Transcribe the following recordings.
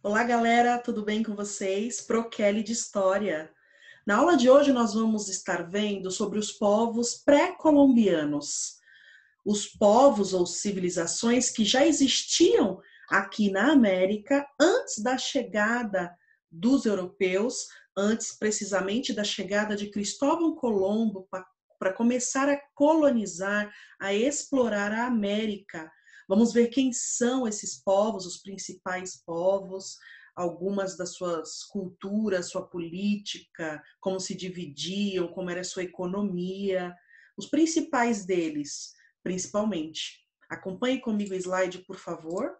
Olá, galera, tudo bem com vocês? Pro Kelly de História. Na aula de hoje, nós vamos estar vendo sobre os povos pré-colombianos. Os povos ou civilizações que já existiam aqui na América antes da chegada dos europeus, antes precisamente da chegada de Cristóvão Colombo para começar a colonizar, a explorar a América. Vamos ver quem são esses povos, os principais povos, algumas das suas culturas, sua política, como se dividiam, como era a sua economia, os principais deles, principalmente. Acompanhe comigo o slide, por favor.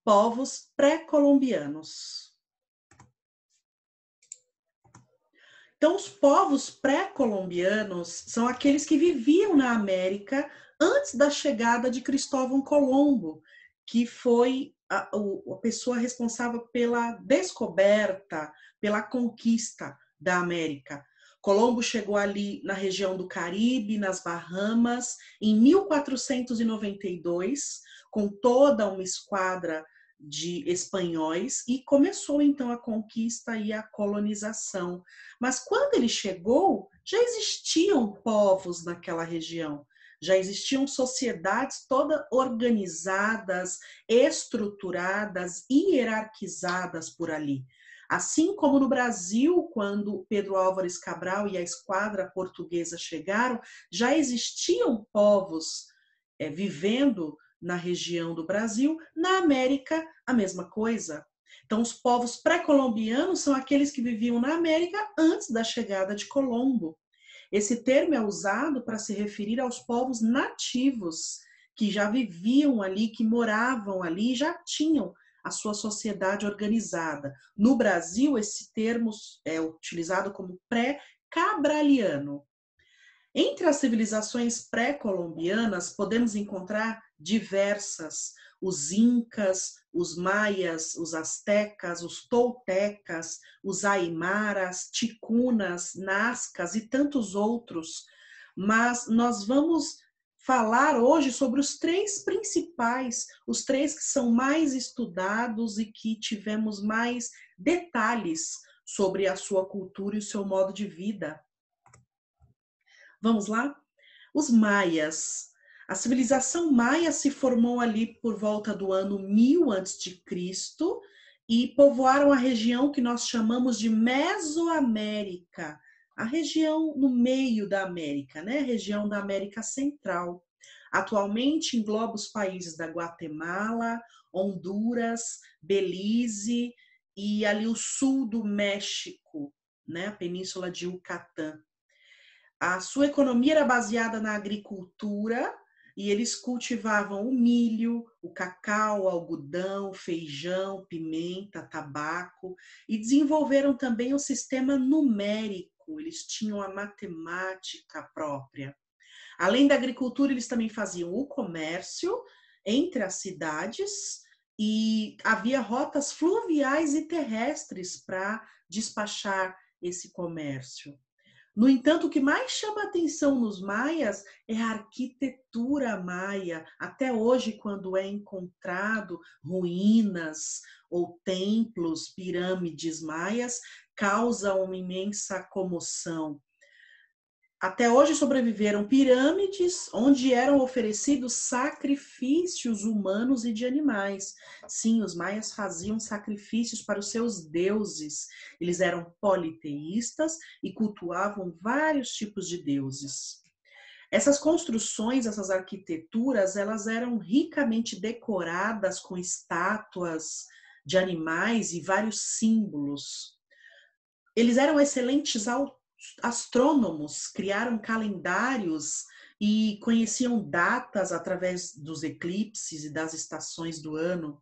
Povos pré-colombianos. Então, os povos pré-colombianos são aqueles que viviam na América antes da chegada de Cristóvão Colombo, que foi a pessoa responsável pela descoberta, pela conquista da América. Colombo chegou ali na região do Caribe, nas Bahamas, em 1492, com toda uma esquadra de espanhóis, e começou então a conquista e a colonização. Mas quando ele chegou, já existiam povos naquela região, já existiam sociedades todas organizadas, estruturadas, hierarquizadas por ali. Assim como no Brasil, quando Pedro Álvares Cabral e a esquadra portuguesa chegaram, já existiam povos vivendo na região do Brasil. Na América, a mesma coisa. Então, os povos pré-colombianos são aqueles que viviam na América antes da chegada de Colombo. Esse termo é usado para se referir aos povos nativos, que já viviam ali, que moravam ali, já tinham a sua sociedade organizada. No Brasil, esse termo é utilizado como pré-cabraliano. Entre as civilizações pré-colombianas, podemos encontrar diversas: os incas, os maias, os astecas, os toltecas, os aimaras, ticunas, nazcas e tantos outros. Mas nós vamos falar hoje sobre os três principais, os três que são mais estudados e que tivemos mais detalhes sobre a sua cultura e o seu modo de vida. Vamos lá? Os maias. A civilização maia se formou ali por volta do ano 1000 a.C. e povoaram a região que nós chamamos de Mesoamérica, a região no meio da América, né? A região da América Central. Atualmente engloba os países da Guatemala, Honduras, Belize e ali o sul do México, né? A península de Yucatán. A sua economia era baseada na agricultura e eles cultivavam o milho, o cacau, o algodão, feijão, pimenta, tabaco e desenvolveram também o sistema numérico. Eles tinham a matemática própria. Além da agricultura, eles também faziam o comércio entre as cidades e havia rotas fluviais e terrestres para despachar esse comércio. No entanto, o que mais chama atenção nos maias é a arquitetura maia. Até hoje, quando é encontrado ruínas ou templos, pirâmides maias, causa uma imensa comoção. Até hoje sobreviveram pirâmides onde eram oferecidos sacrifícios humanos e de animais. Sim, os maias faziam sacrifícios para os seus deuses. Eles eram politeístas e cultuavam vários tipos de deuses. Essas construções, essas arquiteturas, elas eram ricamente decoradas com estátuas de animais e vários símbolos. Eles eram excelentes astrônomos, criaram calendários e conheciam datas através dos eclipses e das estações do ano.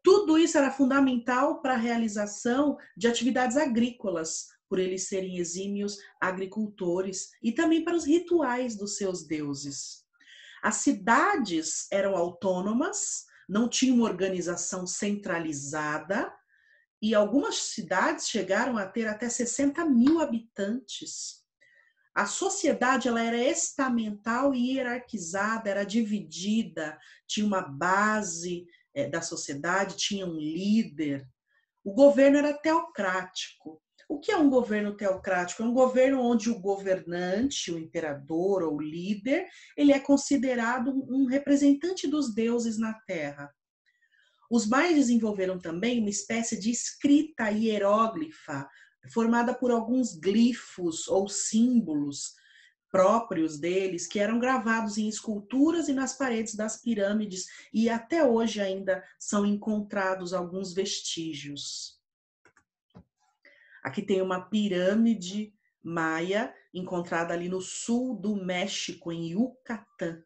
Tudo isso era fundamental para a realização de atividades agrícolas, por eles serem exímios agricultores, e também para os rituais dos seus deuses. As cidades eram autônomas, não tinham uma organização centralizada, e algumas cidades chegaram a ter até 60 mil habitantes. A sociedade ela era estamental e hierarquizada, era dividida, tinha uma base da sociedade, tinha um líder. O governo era teocrático. O que é um governo teocrático? É um governo onde o governante, o imperador ou o líder, ele é considerado um representante dos deuses na Terra. Os maias desenvolveram também uma espécie de escrita hieróglifa, formada por alguns glifos ou símbolos próprios deles, que eram gravados em esculturas e nas paredes das pirâmides, e até hoje ainda são encontrados alguns vestígios. Aqui tem uma pirâmide maia encontrada ali no sul do México, em Yucatán.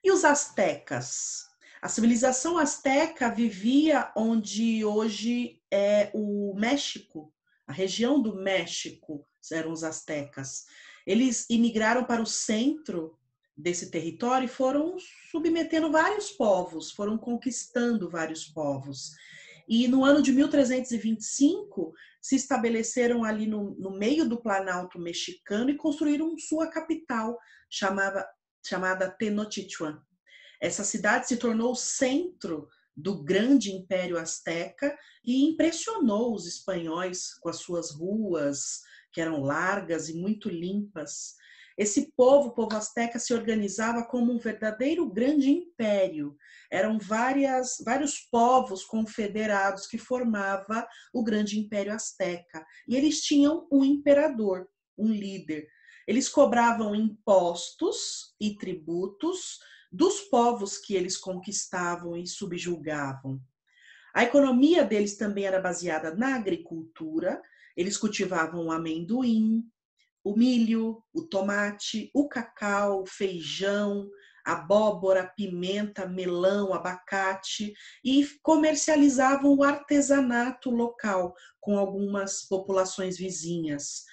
E os astecas? A civilização asteca vivia onde hoje é o México, a região do México eram os astecas. Eles imigraram para o centro desse território e foram submetendo vários povos, foram conquistando vários povos. E no ano de 1325, se estabeleceram ali no meio do Planalto mexicano e construíram sua capital, chamada Tenochtitlan. Essa cidade se tornou o centro do grande Império Azteca e impressionou os espanhóis com as suas ruas, que eram largas e muito limpas. Esse povo, o povo azteca, se organizava como um verdadeiro grande império. Eram vários povos confederados que formava o grande Império Azteca. E eles tinham um imperador, um líder. Eles cobravam impostos e tributos dos povos que eles conquistavam e subjugavam. A economia deles também era baseada na agricultura. Eles cultivavam o amendoim, o milho, o tomate, o cacau, o feijão, abóbora, pimenta, melão, abacate e comercializavam o artesanato local com algumas populações vizinhas.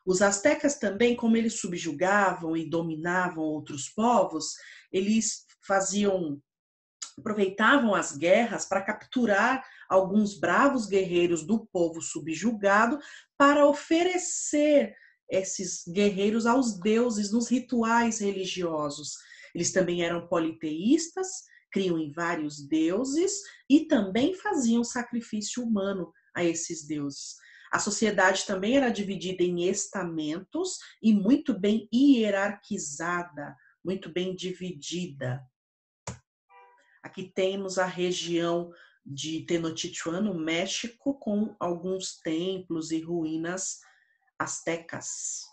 Os astecas também, como eles subjugavam e dominavam outros povos, eles aproveitavam as guerras para capturar alguns bravos guerreiros do povo subjugado para oferecer esses guerreiros aos deuses nos rituais religiosos. Eles também eram politeístas, criam em vários deuses e também faziam sacrifício humano a esses deuses. A sociedade também era dividida em estamentos e muito bem hierarquizada, muito bem dividida. Aqui temos a região de Tenochtitlan, no México, com alguns templos e ruínas astecas.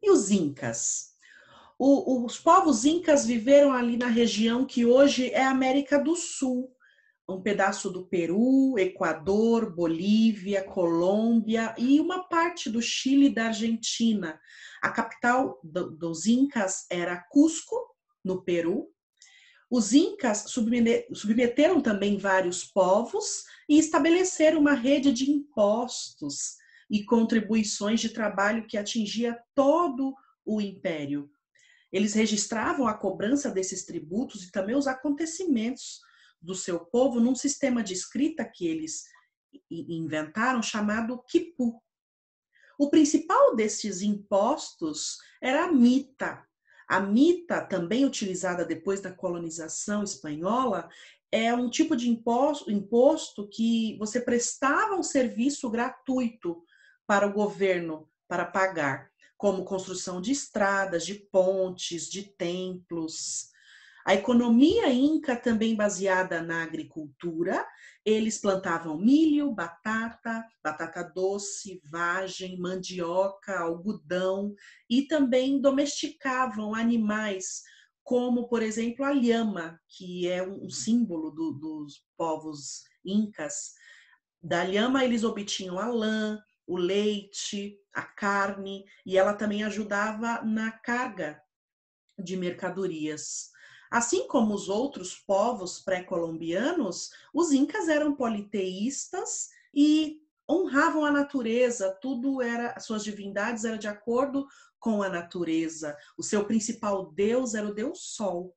E os incas? Os povos incas viveram ali na região que hoje é a América do Sul, um pedaço do Peru, Equador, Bolívia, Colômbia e uma parte do Chile e da Argentina. A capital dos incas era Cusco, no Peru. Os incas submeteram também vários povos e estabeleceram uma rede de impostos e contribuições de trabalho que atingia todo o império. Eles registravam a cobrança desses tributos e também os acontecimentos do seu povo num sistema de escrita que eles inventaram chamado quipu. O principal destes impostos era a mita. A mita, também utilizada depois da colonização espanhola, é um tipo de imposto que você prestava um serviço gratuito para o governo para pagar, como construção de estradas, de pontes, de templos. A economia inca também baseada na agricultura, eles plantavam milho, batata doce, vagem, mandioca, algodão e também domesticavam animais, como, por exemplo, a lhama, que é um símbolo dos povos incas. Da lhama eles obtinham a lã, o leite, a carne, e ela também ajudava na carga de mercadorias. Assim como os outros povos pré-colombianos, os incas eram politeístas e honravam a natureza, suas divindades eram de acordo com a natureza. O seu principal deus era o deus Sol.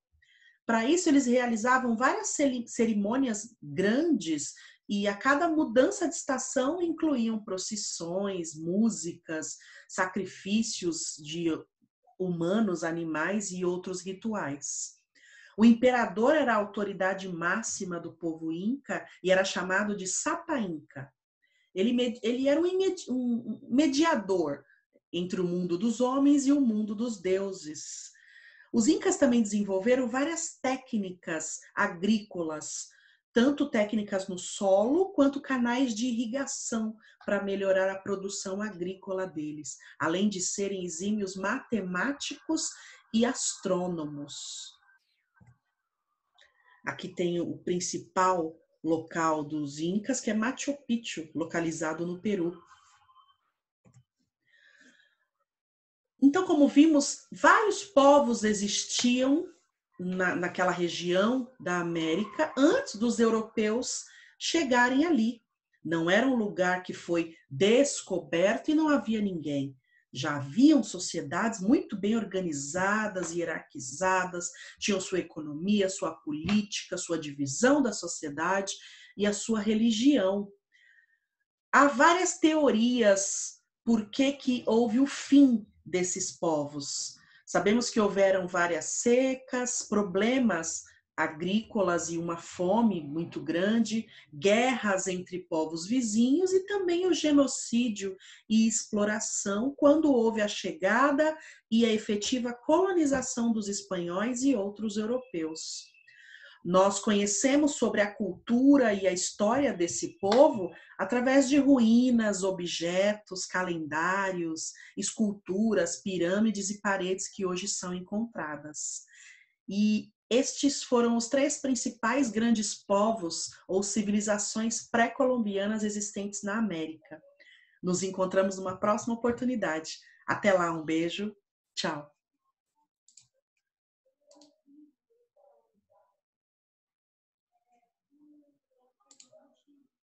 Para isso, eles realizavam várias cerimônias grandes e a cada mudança de estação incluíam procissões, músicas, sacrifícios de humanos, animais e outros rituais. O imperador era a autoridade máxima do povo inca e era chamado de Sapa Inca. Ele era um mediador entre o mundo dos homens e o mundo dos deuses. Os incas também desenvolveram várias técnicas agrícolas, tanto técnicas no solo quanto canais de irrigação para melhorar a produção agrícola deles, além de serem exímios matemáticos e astrônomos. Aqui tem o principal local dos incas, que é Machu Picchu, localizado no Peru. Então, como vimos, vários povos existiam naquela região da América antes dos europeus chegarem ali. Não era um lugar que foi descoberto e não havia ninguém. Já haviam sociedades muito bem organizadas, hierarquizadas, tinham sua economia, sua política, sua divisão da sociedade e a sua religião. Há várias teorias por que houve o fim desses povos. Sabemos que houveram várias secas, problemas agrícolas e uma fome muito grande, guerras entre povos vizinhos e também o genocídio e exploração quando houve a chegada e a efetiva colonização dos espanhóis e outros europeus. Nós conhecemos sobre a cultura e a história desse povo através de ruínas, objetos, calendários, esculturas, pirâmides e paredes que hoje são encontradas. E estes foram os 3 principais grandes povos ou civilizações pré-colombianas existentes na América. Nos encontramos numa próxima oportunidade. Até lá, um beijo, tchau.